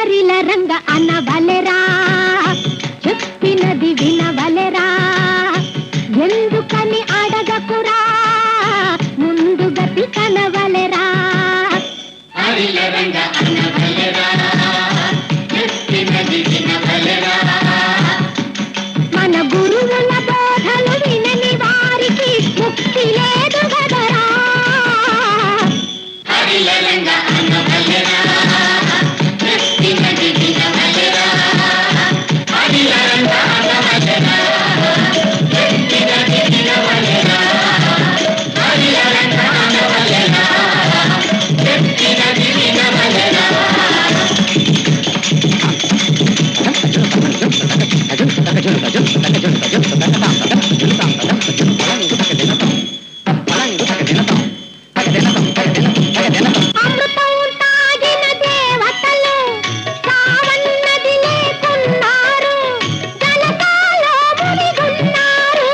హరిల రంగ అనవలెరా చెప్పినది వినవలెరా ఎందుకని అడగకురా ముందు గతి కనవలెరా హరిల రంగ అనవలెరా చెప్పినది వినవలెరా మన గురువుల బోధలు వినని వారికి ముక్తి లేదు గదరా హరిల రంగ అనవలెరా చెప్పినది వినవలెరా హరిల రంగ అనవలెరా చెప్పినది వినవలెరా హరిల రంగ అనవలెరా చెప్పినది వినవలెరా అమృతం తాగిన దేవతలు కావన్నది లేకున్నారు జలకాలో మునిగున్నారు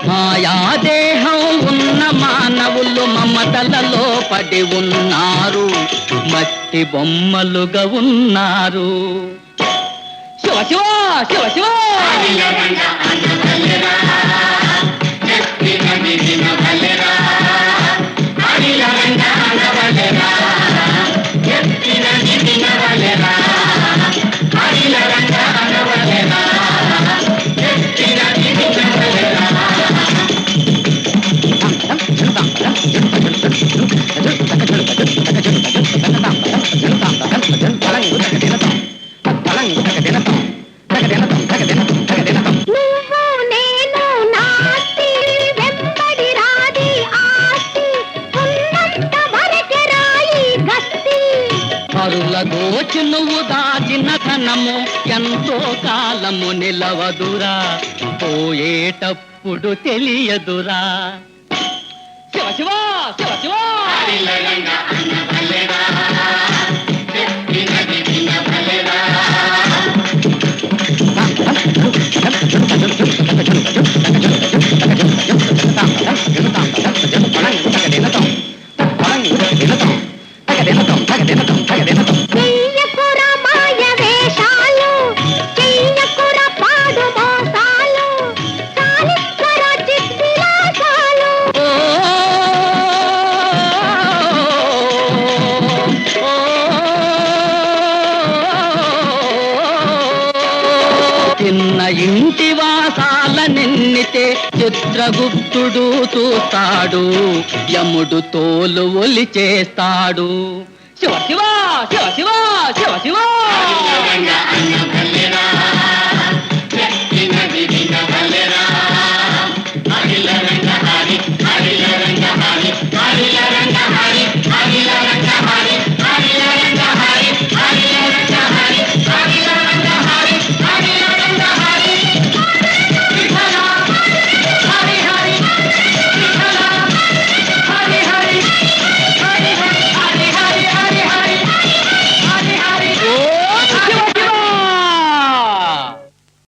మాయాదేహం ఉన్న మానవులు మమతలలో పడి ఉన్నారు మట్టి బొమ్మలుగా ఉన్నారు శివ శివ శివ శివ హరిల రంగ అనవలెరా చెప్పినది వినవలెరా హరిల రంగ అనవలెరా చెప్పినది వినవలెరా హరిల రంగ అనవలెరా చెప్పినది వినవలెరా నువ్వు నేను నాస్తి వెంబడి రాది ఆస్తి ఉన్నంత వరకే రాయి గస్తి పరుల దోచి నువ్వు దాచిన ధనము ఎంతో కాలము నిలవదురా పోయేటప్పుడు తెలియదురా శివ శివ శివ శివ హరిల రంగ అనవలెరా చెప్పినది వినవలెరా చెయ్యకుర మాయ వేషాలు చెయ్యకుర పాడు మోసాలు చాలించర చిద్విలాసాలు చిన్న ఇంటి వాసాల నిన్నితే చిత్రగుప్తుడు చూస్తాడు యముడు తోలు ఒలి చేస్తాడు శివ శివ శివ శివ శివ శివ